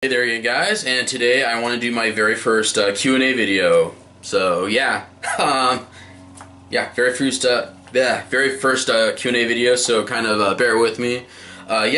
Hey there again, guys, and today I want to do my very first Q&A video. So yeah, very first Q&A video. So kind of bear with me. I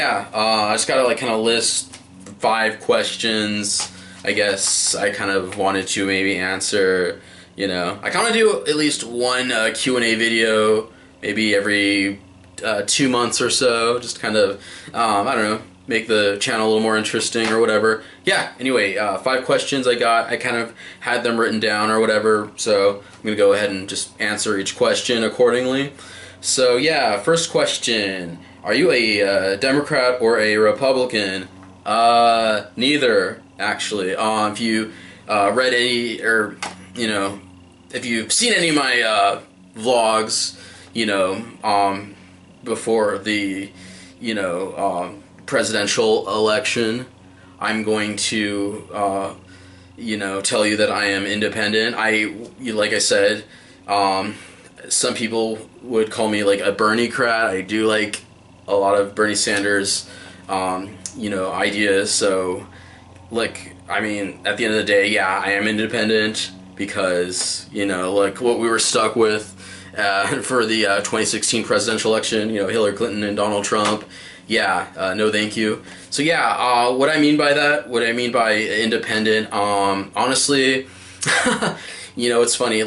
just gotta kind of list 5 questions. I guess I kind of wanted to maybe answer. I kind of do at least one Q&A video, maybe every 2 months or so. Just kind of I don't know, make the channel a little more interesting or whatever. Yeah, anyway, 5 questions I got. I kind of had them written down or whatever, so I'm going to go ahead and just answer each question accordingly. So yeah, first question. Are you a Democrat or a Republican? Neither, actually. If you read any, or, if you've seen any of my vlogs, before the, presidential election, I'm going to, tell you that I am independent. Like I said, some people would call me like a Bernie-crat. I do like a lot of Bernie Sanders, ideas. So, at the end of the day, yeah, I am independent because, like what we were stuck with for the 2016 presidential election, Hillary Clinton and Donald Trump. Yeah, no thank you. So yeah, what I mean by that, what I mean by independent, honestly, it's funny,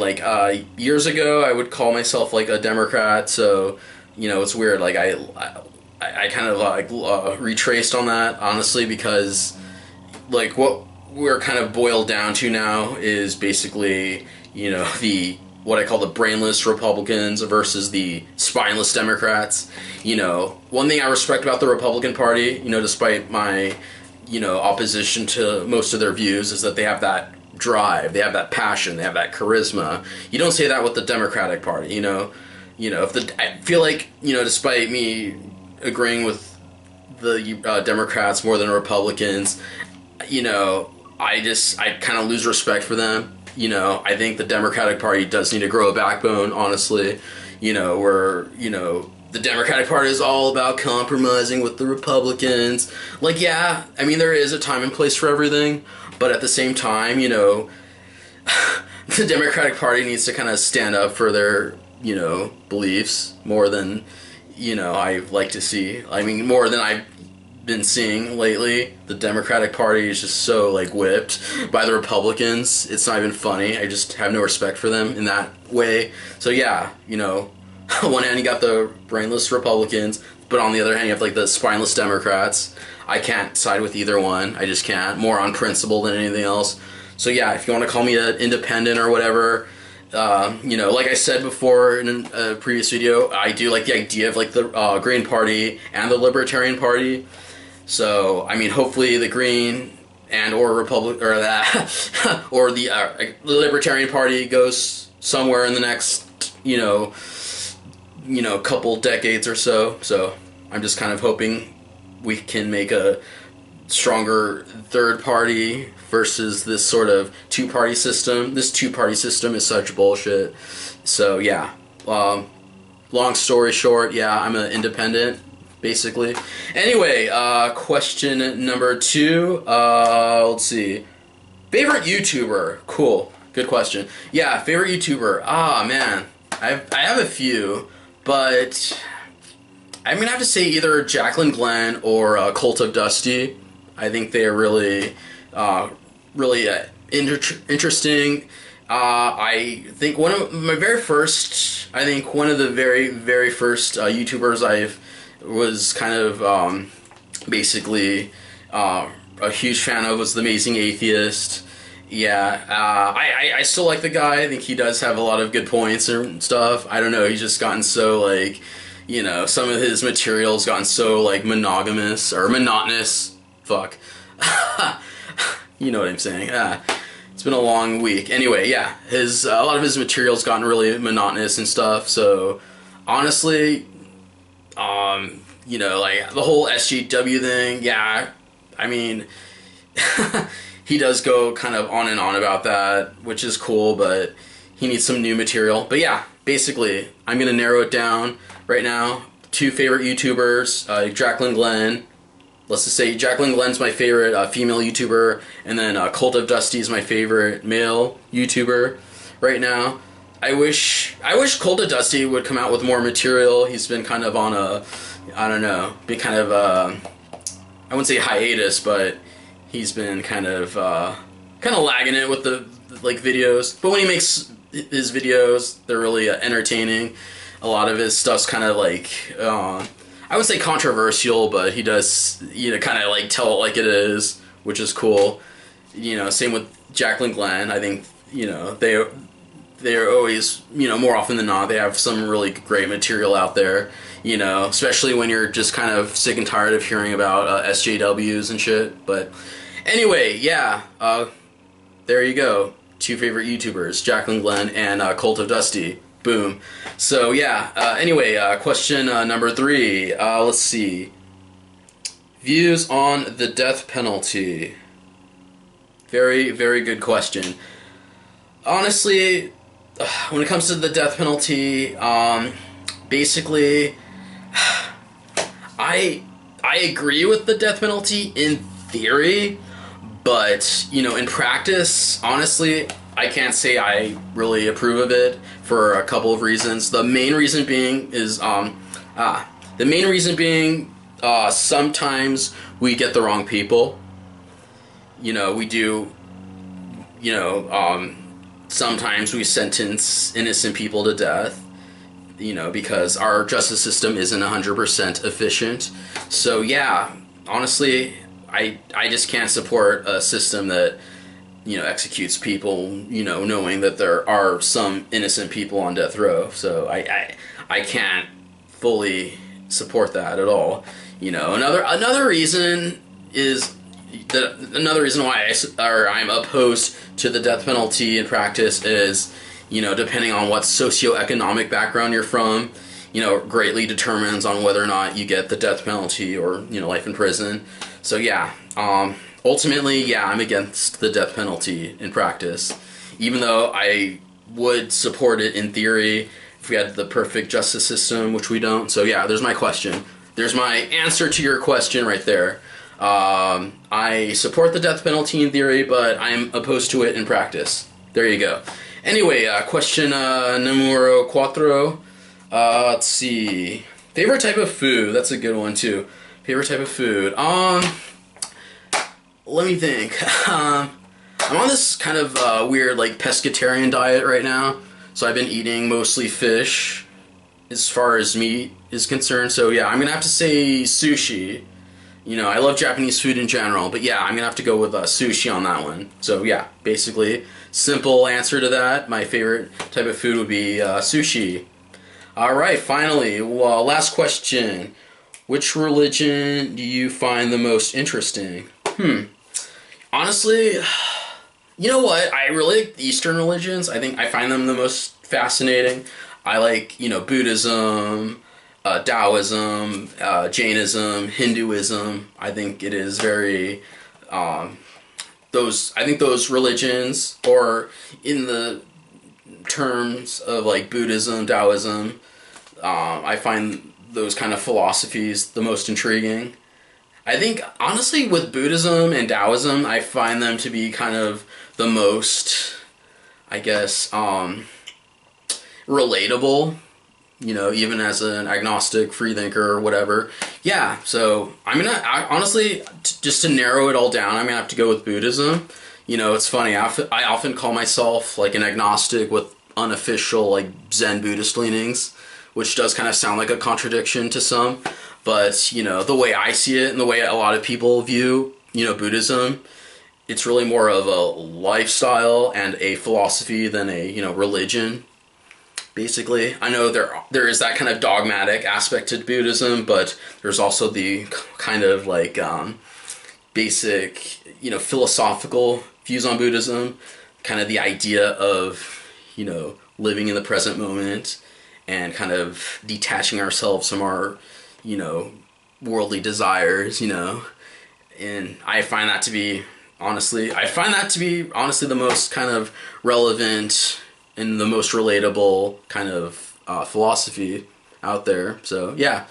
years ago I would call myself like a Democrat, so, it's weird, I kind of retraced on that, honestly, because, what we're kind of boiled down to now is basically, what I call the brainless Republicans versus the spineless Democrats. One thing I respect about the Republican Party, despite my, opposition to most of their views, is that they have that drive, they have that passion, they have that charisma. You don't say that with the Democratic Party, I feel like, despite me agreeing with the Democrats more than Republicans, I kind of lose respect for them. I think the Democratic Party does need to grow a backbone, honestly. The Democratic Party is all about compromising with the Republicans. There is a time and place for everything, but at the same time, the Democratic Party needs to kind of stand up for their, beliefs more than, I like to see. More than I've been seeing lately. The Democratic Party is just so whipped by the Republicans. It's not even funny. I just have no respect for them in that way. So yeah, on one hand you got the brainless Republicans, but on the other hand you have the spineless Democrats. I can't side with either one. I just can't. More on principle than anything else. So yeah, if you want to call me an independent or whatever, like I said before in a previous video, I do like the idea of the Green Party and the Libertarian Party. So, hopefully the Green and or Republic or that or the Libertarian Party goes somewhere in the next, couple decades or so. So, I'm just kind of hoping we can make a stronger third party versus this sort of two-party system. This two-party system is such bullshit. So, yeah. Long story short, yeah, I'm an independent, basically. Anyway, question number 2. Let's see. Favorite YouTuber? Cool. Good question. Yeah, favorite YouTuber. Ah, man. I have a few, but I'm going to have to say either Jaclyn Glenn or Cult of Dusty. I think they are really, interesting. I think one of the very first YouTubers I was kind of basically a huge fan of was The Amazing Atheist. Yeah, I still like the guy. I think he does have a lot of good points and stuff. I don't know, he's just gotten so some of his material's gotten so monogamous or monotonous. Fuck. You know what I'm saying. It's been a long week. Anyway, yeah, a lot of his material's gotten really monotonous and stuff. So honestly, the whole SJW thing, yeah, he does go kind of on and on about that, which is cool, but he needs some new material. But yeah, basically, I'm going to narrow it down right now. 2 favorite YouTubers, Jaclyn Glenn let's just say Jacqueline Glenn's my favorite female YouTuber, and then Cult of Dusty is my favorite male YouTuber right now. I wish Cult of Dusty would come out with more material. He's been kind of on a, I don't know, been kind of I wouldn't say hiatus, but he's been kind of lagging it with the like videos. But when he makes his videos, they're really entertaining. A lot of his stuff's kind of like I would say controversial, but he does kind of like tell it like it is, which is cool. Same with Jacqueline Glenn. I think they're always, more often than not, they have some really great material out there, especially when you're just kind of sick and tired of hearing about SJWs and shit. But anyway, yeah, there you go. 2 favorite YouTubers, Jacqueline Glenn and Cult of Dusty. Boom. So, yeah, anyway, question number 3. Let's see. Views on the death penalty. Very, very good question. Honestly, when it comes to the death penalty, basically, I agree with the death penalty in theory, but in practice, honestly, I can't say I really approve of it for a couple of reasons. The main reason being is sometimes we get the wrong people. We do. Sometimes we sentence innocent people to death, because our justice system isn't 100% efficient. So yeah, honestly, I just can't support a system that, executes people, knowing that there are some innocent people on death row. So I can't fully support that at all. Another reason is another reason why I'm opposed to the death penalty in practice is, depending on what socioeconomic background you're from, greatly determines on whether or not you get the death penalty or, life in prison. So yeah, ultimately, yeah, I'm against the death penalty in practice, even though I would support it in theory if we had the perfect justice system, which we don't. So yeah, there's my question. There's my answer to your question right there. I support the death penalty in theory, but I'm opposed to it in practice. There you go. Anyway, question numero 4. Let's see. Favorite type of food? That's a good one too. Favorite type of food? Let me think. I'm on this kind of weird like pescatarian diet right now, so I've been eating mostly fish as far as meat is concerned. So yeah, I'm gonna have to say sushi. I love Japanese food in general, but yeah, I'm going to have to go with sushi on that one. So yeah, basically, simple answer to that. My favorite type of food would be sushi. Alright, finally, last question. Which religion do you find the most interesting? Honestly, you know what? I really like Eastern religions. I find them the most fascinating. I like, Buddhism, Taoism, Jainism, Hinduism. I think it is very I think those religions, or in the terms of like Buddhism, Taoism, I find those kind of philosophies the most intriguing. I think honestly with Buddhism and Taoism, I find them to be kind of the most, I guess, relatable. Even as an agnostic freethinker or whatever. Yeah, so honestly, just to narrow it all down, I'm gonna have to go with Buddhism. It's funny, I often call myself like an agnostic with unofficial like Zen Buddhist leanings, which does kind of sound like a contradiction to some, but the way I see it and the way a lot of people view, Buddhism, it's really more of a lifestyle and a philosophy than a, religion. Basically, I know there is that kind of dogmatic aspect to Buddhism, but there's also the kind of like basic, philosophical views on Buddhism, kind of the idea of, living in the present moment and kind of detaching ourselves from our, worldly desires, and I find that to be honestly the most kind of relevant and the most relatable kind of philosophy out there. So yeah,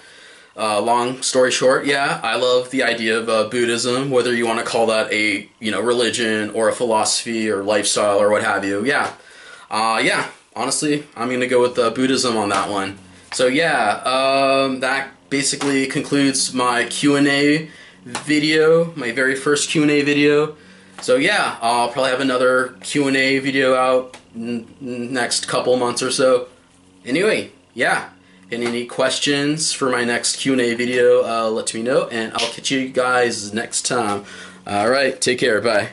long story short, yeah, I love the idea of Buddhism, whether you want to call that a religion or a philosophy or lifestyle or what have you. Yeah, yeah. Honestly, I'm gonna go with Buddhism on that one. So yeah, that basically concludes my Q&A video, my very first Q&A video. So yeah, I'll probably have another Q&A video out next couple months or so. Anyway, yeah. Any questions for my next Q&A video, let me know, and I'll catch you guys next time. Alright, take care, bye.